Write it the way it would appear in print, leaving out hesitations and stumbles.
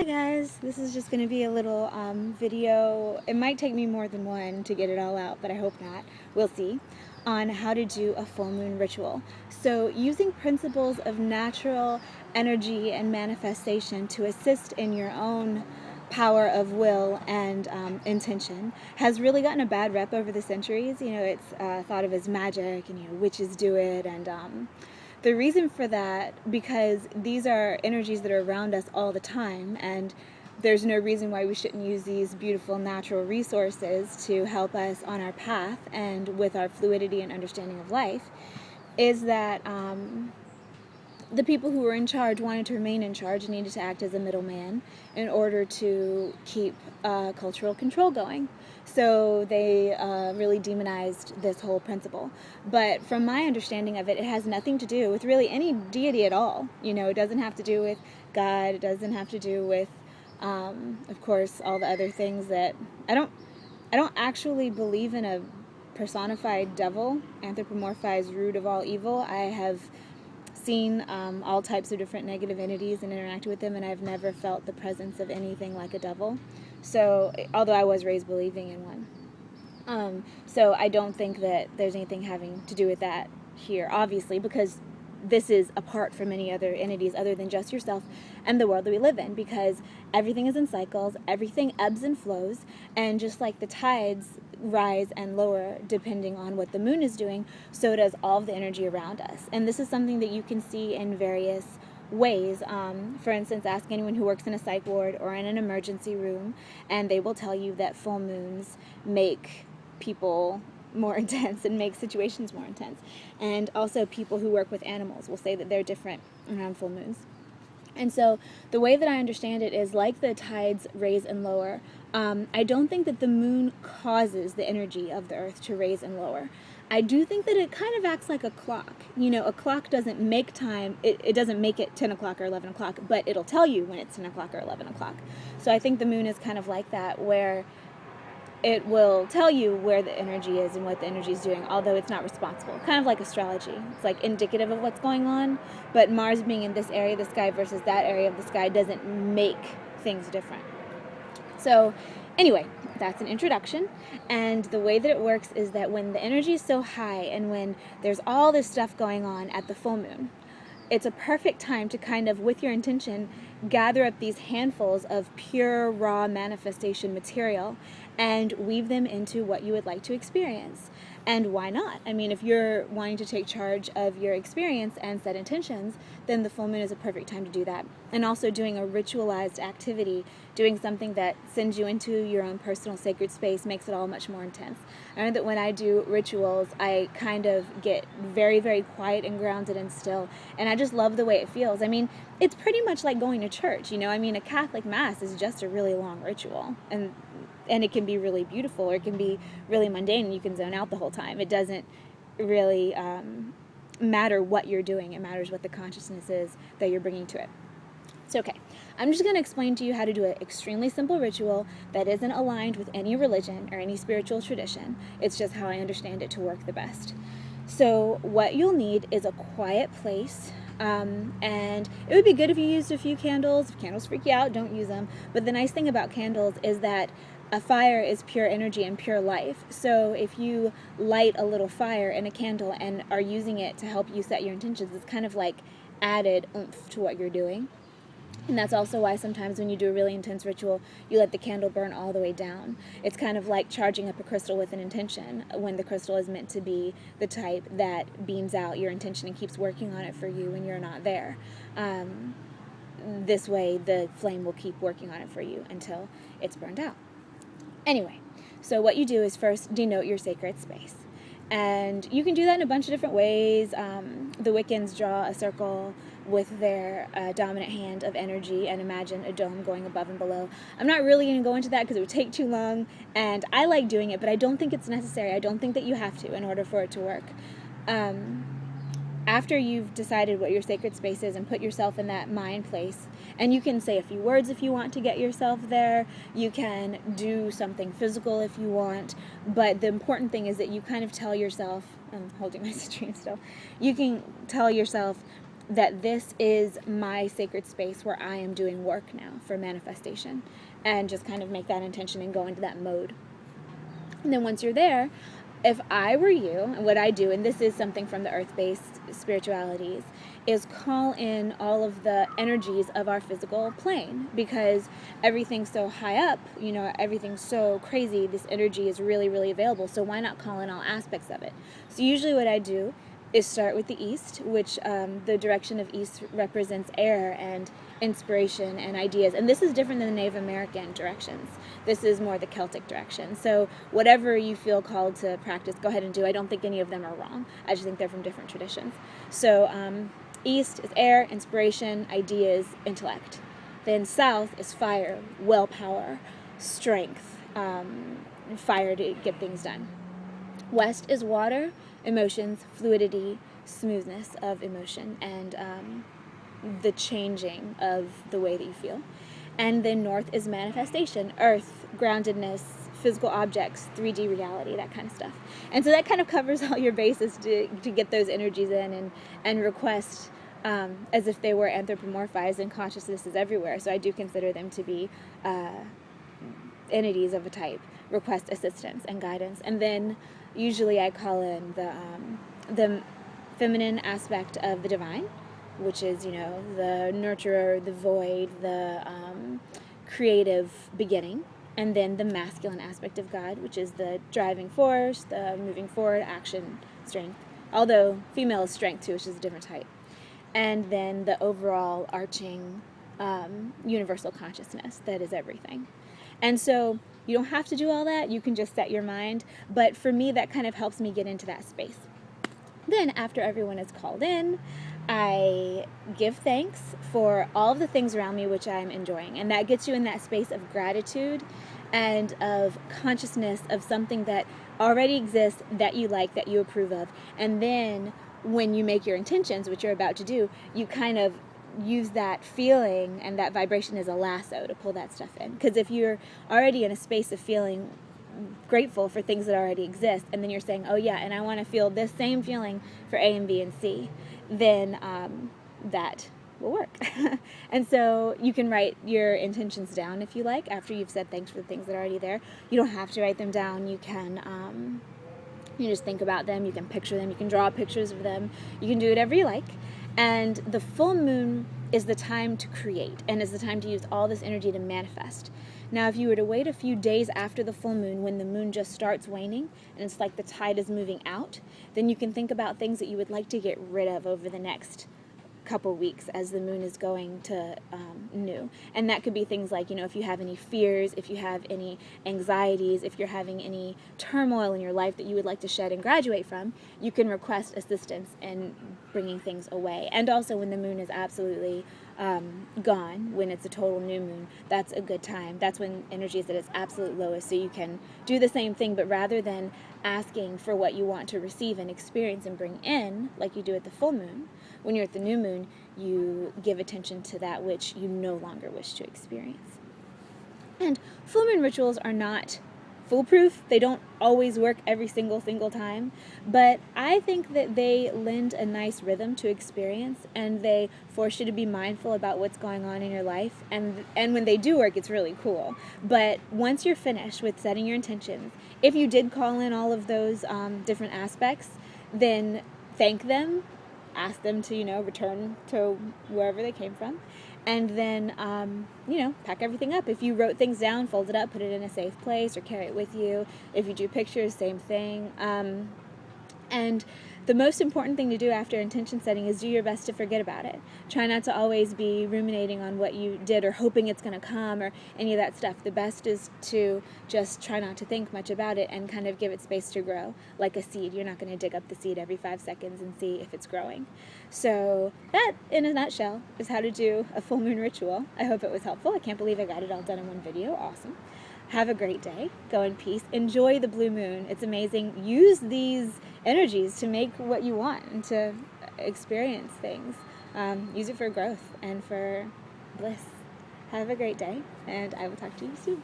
Hey guys, this is just going to be a little video. It might take me more than one to get it all out, but I hope not. We'll see. On how to do a full moon ritual. So using principles of natural energy and manifestation to assist in your own power of will and intention has really gotten a bad rep over the centuries. You know, it's thought of as magic, and witches do it, and the reason for that, because these are energies that are around us all the time, and there's no reason why we shouldn't use these beautiful natural resources to help us on our path and with our fluidity and understanding of life, is that the people who were in charge wanted to remain in charge and needed to act as a middleman in order to keep cultural control going. So they really demonized this whole principle. But from my understanding of it, it has nothing to do with really any deity at all. You know, it doesn't have to do with God. It doesn't have to do with, of course, all the other things that I don't actually believe in a personified devil, anthropomorphized root of all evil. I have seen all types of different negative entities and interacted with them, and I've never felt the presence of anything like a devil. So, although I was raised believing in one. So I don't think that there's anything having to do with that here, obviously, because this is apart from any other entities other than just yourself and the world that we live in, because everything is in cycles, everything ebbs and flows, and just like the tides rise and lower depending on what the moon is doing, so does all of the energy around us. And this is something that you can see in various ways. For instance, ask anyone who works in a psych ward or in an emergency room, and they will tell you that full moons make people more intense and make situations more intense. And also people who work with animals will say that they're different around full moons. And so the way that I understand it is, like the tides raise and lower, I don't think that the moon causes the energy of the earth to raise and lower. I do think that it kind of acts like a clock. You know, a clock doesn't make time, it doesn't make it 10 o'clock or 11 o'clock, but it'll tell you when it's 10 o'clock or 11 o'clock. So I think the moon is kind of like that, where it will tell you where the energy is and what the energy is doing, although it's not responsible. Kind of like astrology. It's like indicative of what's going on, but Mars being in this area of the sky versus that area of the sky doesn't make things different. So anyway, that's an introduction. And the way that it works is that when the energy is so high and when there's all this stuff going on at the full moon, it's a perfect time to kind of, with your intention, gather up these handfuls of pure, raw manifestation material and weave them into what you would like to experience. And why not? I mean, if you're wanting to take charge of your experience and set intentions, then the full moon is a perfect time to do that. And also doing a ritualized activity, doing something that sends you into your own personal sacred space, makes it all much more intense. I know that when I do rituals, I kind of get very, very quiet and grounded and still, and I just love the way it feels. I mean, it's pretty much like going to church, you know? I mean, a Catholic Mass is just a really long ritual, and it can be really beautiful, or it can be really mundane, and you can zone out the whole time. It doesn't really matter what you're doing. It matters what the consciousness is that you're bringing to it. So, okay, I'm just going to explain to you how to do an extremely simple ritual that isn't aligned with any religion or any spiritual tradition. It's just how I understand it to work the best. So what you'll need is a quiet place, and it would be good if you used a few candles. If candles freak you out, don't use them. But the nice thing about candles is that a fire is pure energy and pure life. So if you light a little fire in a candle and are using it to help you set your intentions, it's kind of like added oomph to what you're doing. And that's also why sometimes when you do a really intense ritual, you let the candle burn all the way down. It's kind of like charging up a crystal with an intention, when the crystal is meant to be the type that beams out your intention and keeps working on it for you when you're not there. This way, the flame will keep working on it for you until it's burned out. Anyway, so what you do is first denote your sacred space. And you can do that in a bunch of different ways. The Wiccans draw a circle with their dominant hand of energy and imagine a dome going above and below. I'm not really going to go into that because it would take too long, and I like doing it, but I don't think it's necessary. I don't think that you have to in order for it to work. After you've decided what your sacred space is and put yourself in that mind place, and you can say a few words if you want to get yourself there, you can do something physical if you want, but the important thing is that you kind of tell yourself, I'm holding my stream still, you can tell yourself, that this is my sacred space where I am doing work now for manifestation, and just kind of make that intention and go into that mode. And then once you're there, if I were you, and what I do, and this is something from the earth-based spiritualities, is call in all of the energies of our physical plane, because everything's so high up, everything's so crazy, this energy is really, really available, so why not call in all aspects of it? So usually what I do is start with the east, which the direction of east represents air and inspiration and ideas. And this is different than the Native American directions. This is more the Celtic direction. So whatever you feel called to practice, go ahead and do. I don't think any of them are wrong. I just think they're from different traditions. So east is air, inspiration, ideas, intellect. Then south is fire, willpower, strength, fire to get things done. West is water, emotions, fluidity, smoothness of emotion, and the changing of the way that you feel. And then north is manifestation, earth, groundedness, physical objects, 3D reality, that kind of stuff. And so that kind of covers all your bases to get those energies in and request as if they were anthropomorphized, and consciousness is everywhere. So I do consider them to be entities of a type. Request assistance and guidance. And then usually I call in the feminine aspect of the divine, which is, the nurturer, the void, the creative beginning. And then the masculine aspect of God, which is the driving force, the moving forward, action, strength. Although female is strength too, which is a different type. And then the overall arching universal consciousness that is everything. And so you don't have to do all that. You can just set your mind. But for me, that kind of helps me get into that space. Then after everyone is called in, I give thanks for all of the things around me which I'm enjoying. And that gets you in that space of gratitude and of consciousness of something that already exists, that you like, that you approve of. And then when you make your intentions, which you're about to do, you kind of use that feeling and that vibration as a lasso to pull that stuff in. Because if you're already in a space of feeling grateful for things that already exist, and then you're saying, oh yeah, and I want to feel this same feeling for A and B and C, then that will work. And so you can write your intentions down if you like, after you've said thanks for the things that are already there. You don't have to write them down. You can you just think about them, you can picture them, you can draw pictures of them, you can do whatever you like. And the full moon is the time to create, and is the time to use all this energy to manifest. Now, if you were to wait a few days after the full moon, when the moon just starts waning, and it's like the tide is moving out, then you can think about things that you would like to get rid of over the next couple weeks as the moon is going to new. And that could be things like, if you have any fears, if you have any anxieties, if you're having any turmoil in your life that you would like to shed and graduate from, you can request assistance in bringing things away. And also when the moon is absolutely gone, when it's a total new moon, that's a good time. That's when energy is at its absolute lowest, so you can do the same thing, but rather than asking for what you want to receive and experience and bring in, like you do at the full moon, when you're at the new moon, you give attention to that which you no longer wish to experience. And full moon rituals are not foolproof. They don't always work every single time, but I think that they lend a nice rhythm to experience, and they force you to be mindful about what's going on in your life, and when they do work, it's really cool. But once you're finished with setting your intentions, if you did call in all of those different aspects, then thank them, ask them to return to wherever they came from, and then pack everything up. If you wrote things down, fold it up, put it in a safe place, or carry it with you. If you do pictures, same thing. And the most important thing to do after intention setting is do your best to forget about it. Try not to always be ruminating on what you did or hoping it's going to come or any of that stuff. The best is to just try not to think much about it and kind of give it space to grow. Like a seed, you're not going to dig up the seed every 5 seconds and see if it's growing. So that, in a nutshell, is how to do a full moon ritual. I hope it was helpful. I can't believe I got it all done in one video. Awesome. Have a great day. Go in peace. Enjoy the blue moon. It's amazing. Use these energies to make what you want and to experience things. Use it for growth and for bliss. Have a great day, and I will talk to you soon.